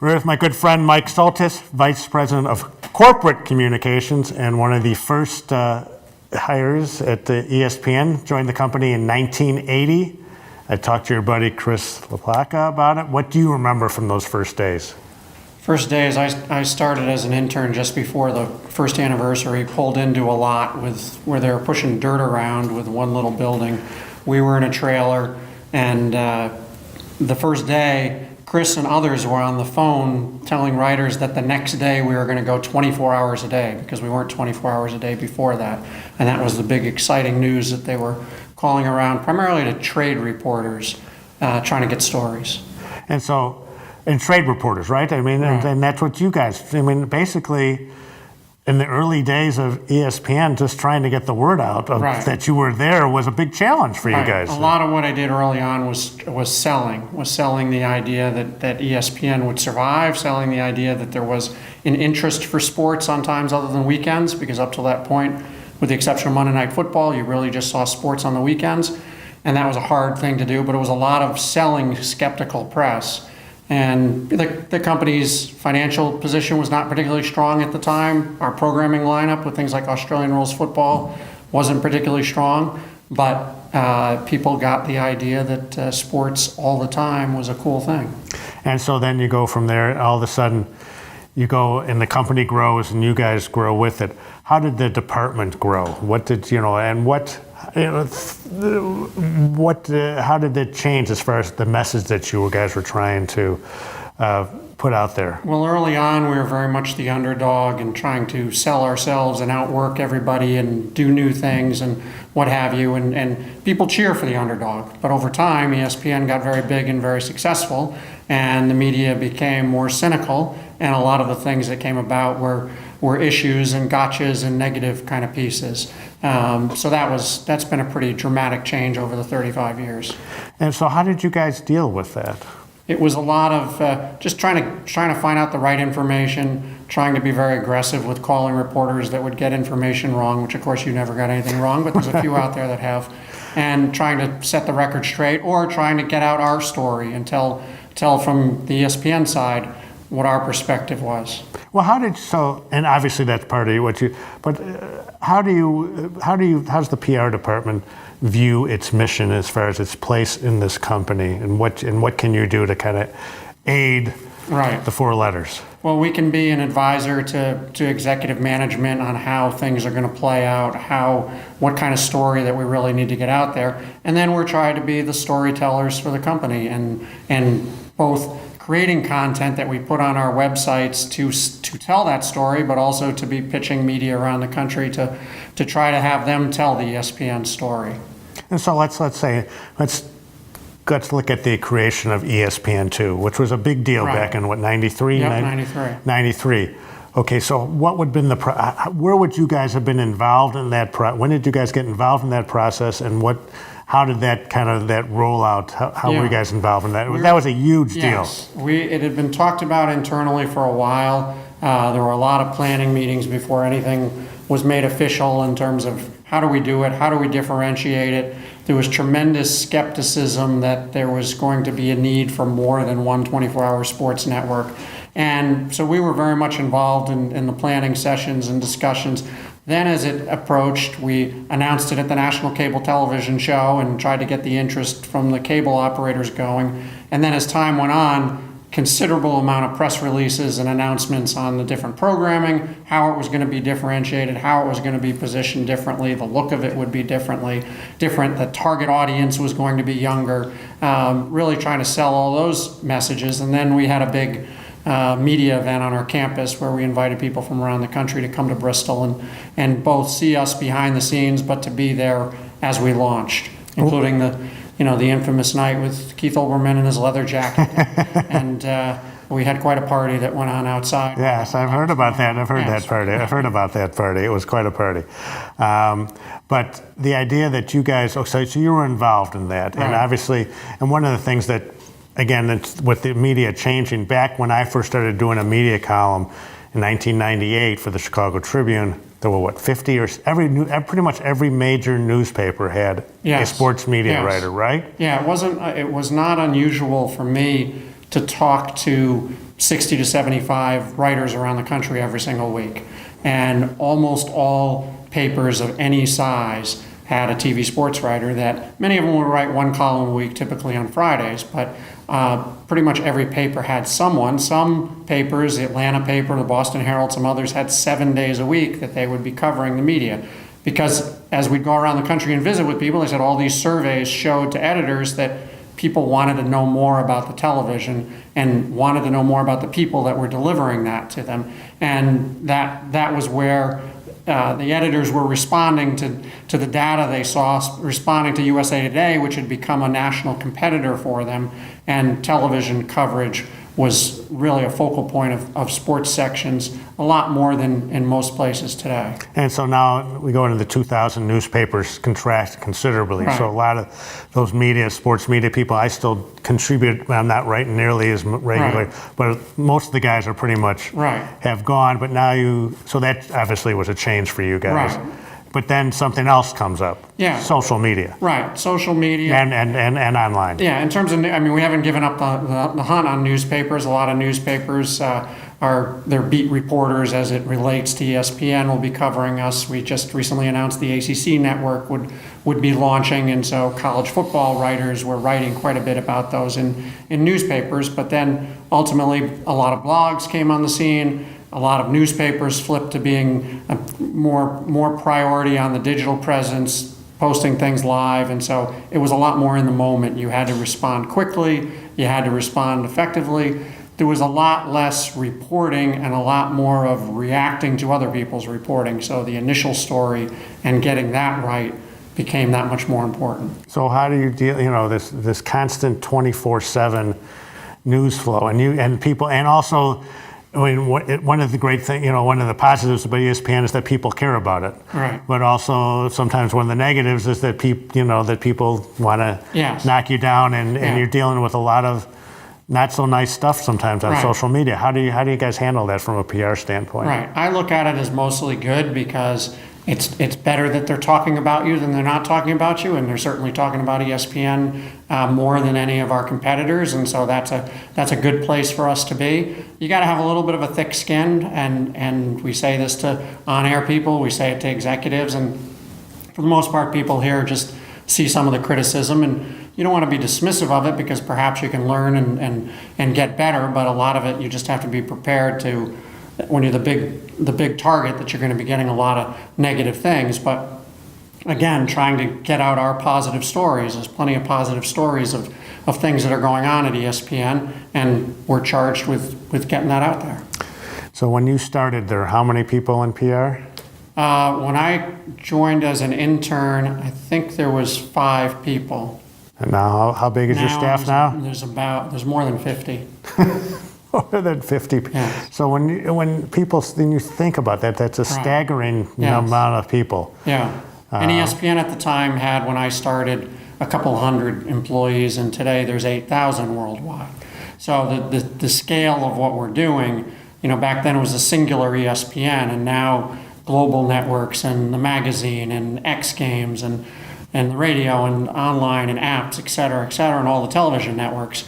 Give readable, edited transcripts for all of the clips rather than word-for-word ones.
We're with my good friend Mike Soltys, Vice President of Corporate Communications and one of the first hires at the ESPN. Joined the company in 1980. I talked to your buddy Chris LaPlaca about it. What do you remember from those first days? First days, I started as an intern just before the first anniversary, pulled into a lot where they were pushing dirt around with one little building. We were in a trailer, and the first day, Chris and others were on the phone telling writers that the next day we were going to go 24 hours a day because we weren't 24 hours a day before that. And that was the big exciting news that they were calling around, primarily to trade reporters, trying to get stories. And trade reporters, right? I mean, Right. and that's what you guys, I mean, basically, in the early days of ESPN, just trying to get the word out of, Right. that you were there was a big challenge for you Right. guys. A lot of what I did early on was selling the idea that ESPN would survive, selling the idea that there was an interest for sports on times other than weekends, because up till that point, with the exception of Monday Night Football, you really just saw sports on the weekends, and that was a hard thing to do, but it was a lot of selling skeptical press. And the company's financial position was not particularly strong at the time. Our programming lineup with things like Australian rules football wasn't particularly strong, but people got the idea that sports all the time was a cool thing. And so then you go from there, all of a sudden, you go and the company grows and you guys grow with it. How did the department grow? What did, and how did it change as far as the message that you guys were trying to put out there? Well, early on, we were very much the underdog and trying to sell ourselves and outwork everybody and do new things and what have you. And people cheer for the underdog. But over time, ESPN got very big and very successful, and the media became more cynical. And a lot of the things that came about were issues and gotchas and negative kind of pieces. So that's been a pretty dramatic change over the 35 years. And so how did you guys deal with that? It was a lot of just trying to find out the right information, trying to be very aggressive with calling reporters that would get information wrong, which of course you never got anything wrong, but there's a few out there that have, and trying to set the record straight, or trying to get out our story and tell from the ESPN side what our perspective was. Well, and obviously that's part of what you, but how does the PR department view its mission as far as its place in this company, and what can you do to kind of aid the four letters? Well, we can be an advisor to executive management on how things are going to play out, what kind of story that we really need to get out there, and then we're trying to be the storytellers for the company, and both creating content that we put on our websites to tell that story, but also to be pitching media around the country to try to have them tell the ESPN story. And so let's look at the creation of ESPN2, which was a big deal back in 93? Yep, 93. 93. Okay, so what would been where would you guys have been involved in that when did you guys get involved in that process, and how did that roll out? How were you guys involved in that? That was a huge deal. Yes, it had been talked about internally for a while. There were a lot of planning meetings before anything was made official in terms of how do we do it, how do we differentiate it. There was tremendous skepticism that there was going to be a need for more than one 24-hour sports network. And so we were very much involved in the planning sessions and discussions. Then as it approached, we announced it at the National Cable Television Show and tried to get the interest from the cable operators going. And then as time went on, considerable amount of press releases and announcements on the different programming, how it was going to be differentiated, how it was going to be positioned differently, the look of it would be different, the target audience was going to be younger, really trying to sell all those messages. And then we had a big media event on our campus where we invited people from around the country to come to Bristol and both see us behind the scenes, but to be there as we launched, including the infamous night with Keith Olbermann in his leather jacket. And we had quite a party that went on outside. Yes, I've heard about that. I've heard about that party. It was quite a party. But the idea that you guys, so you were involved in that. Right. And obviously, and one of the things that, again, with the media changing, back when I first started doing a media column in 1998 for the Chicago Tribune, there were 50 or pretty much every major newspaper had a sports media writer, right? Yeah, it was not unusual for me to talk to 60 to 75 writers around the country every single week. And almost all papers of any size had a TV sports writer that many of them would write one column a week, typically on Fridays, but pretty much every paper had someone. Some papers, the Atlanta paper, the Boston Herald, some others had 7 days a week that they would be covering the media. Because as we'd go around the country and visit with people, they said all these surveys showed to editors that people wanted to know more about the television and wanted to know more about the people that were delivering that to them. And that was where the editors were responding to the data they saw, responding to USA Today, which had become a national competitor for them, and television coverage was really a focal point of sports sections, a lot more than in most places today. And so now we go into the 2000, newspapers contract considerably. Right. So a lot of those media, sports media people, I still contribute. I'm not writing nearly as regularly, Right. but most of the guys are pretty much Right. have gone. But now so that obviously was a change for you guys. Right. But then something else comes up. Yeah. Social media. Right, social media. And online. Yeah, in terms of, I mean, we haven't given up the hunt on newspapers. A lot of newspapers their beat reporters as it relates to ESPN will be covering us. We just recently announced the ACC network would be launching, and so college football writers were writing quite a bit about those in newspapers. But then ultimately, a lot of blogs came on the scene. A lot of newspapers flipped to being more priority on the digital presence, posting things live, and so it was a lot more in the moment. You had to respond quickly, you had to respond effectively. There was a lot less reporting and a lot more of reacting to other people's reporting. So the initial story and getting that right became that much more important. So how do you deal, this constant 24/7 news flow and people, and also, I mean, one of the great things, one of the positives about ESPN is that people care about it. Right. But also sometimes one of the negatives is that people want to Yes. knock you down, and Yeah. you're dealing with a lot of not so nice stuff sometimes on Right. social media. How do you guys handle that from a PR standpoint? Right. I look at it as mostly good because it's better that they're talking about you than they're not talking about you, and they're certainly talking about ESPN more than any of our competitors, and so that's a good place for us to be. You got to have a little bit of a thick skin, and we say this to on-air people, we say it to executives, and for the most part, people here just see some of the criticism, and you don't want to be dismissive of it because perhaps you can learn and get better, but a lot of it you just have to be prepared to, when you're the big target, that you're going to be getting a lot of negative things. But again, trying to get out our positive stories. There's plenty of positive stories of things that are going on at ESPN, and we're charged with getting that out there. So when you started there, how many people in PR? When I joined as an intern, I think there was 5 people. And now, how big is your staff now? There's more than 50. More than 50. Yes. So when you think about that, that's a staggering Yes. amount of people. Yeah. And ESPN at the time had, when I started, a couple hundred employees, and today there's 8,000 worldwide. So the scale of what we're doing, back then it was a singular ESPN, and now global networks and the magazine and X Games and the radio and online and apps, et cetera, and all the television networks,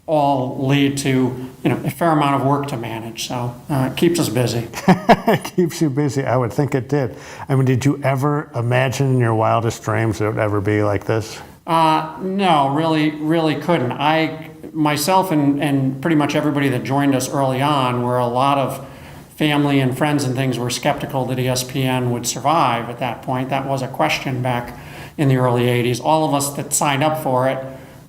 all lead to a fair amount of work to manage. So it keeps us busy. It keeps you busy. I would think it did. I mean, did you ever imagine in your wildest dreams it would ever be like this? No, really couldn't. I myself and pretty much everybody that joined us early on, where a lot of family and friends and things were skeptical that ESPN would survive at that point. That was a question back in the early 80s. All of us that signed up for it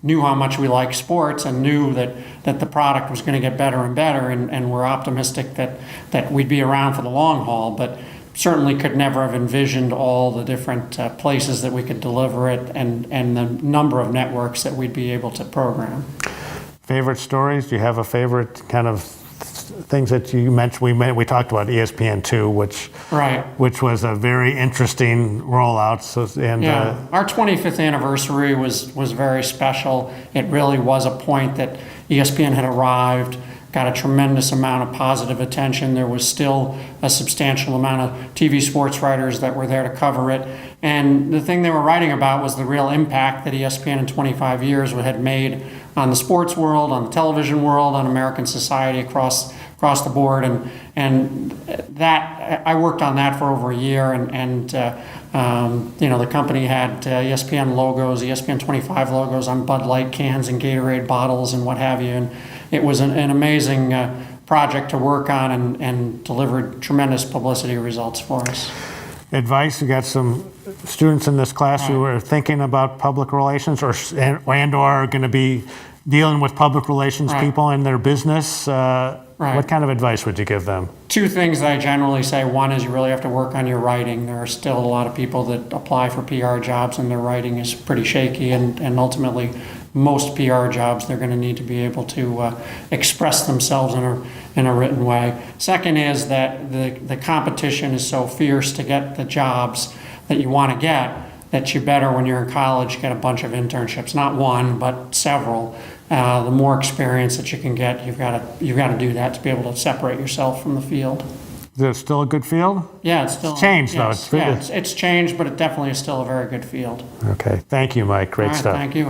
knew how much we liked sports and knew that the product was going to get better and better, and were optimistic that we'd be around for the long haul, but certainly could never have envisioned all the different places that we could deliver it and the number of networks that we'd be able to program. Favorite stories? Do you have a favorite kind of things that you mentioned? We talked about ESPN2, which was a very interesting rollout. Our 25th anniversary was very special. It really was a point that ESPN had arrived, got a tremendous amount of positive attention. There was still a substantial amount of TV sports writers that were there to cover it. And the thing they were writing about was the real impact that ESPN in 25 years had made on the sports world, on the television world, on American society across the board, and that I worked on that for over a year, and the company had ESPN logos, ESPN 25 logos on Bud Light cans and Gatorade bottles and what have you, and it was an amazing project to work on, and delivered tremendous publicity results for us. Advice, we got some students in this class who are thinking about public relations or are going to be dealing with public relations people in their business. What kind of advice would you give them? Two things that I generally say. One is you really have to work on your writing. There are still a lot of people that apply for PR jobs and their writing is pretty shaky, and ultimately most PR jobs they're going to need to be able to express themselves in a written way. Second is that the competition is so fierce to get the jobs that you want to get that you better, when you're in college, get a bunch of internships. Not one, but several. The more experience that you can get, you've got to do that to be able to separate yourself from the field. Is it still a good field? Yeah, it's still. It's changed, yes, though. It's changed, but it definitely is still a very good field. Okay. Thank you, Mike. Great All right, stuff. thank you.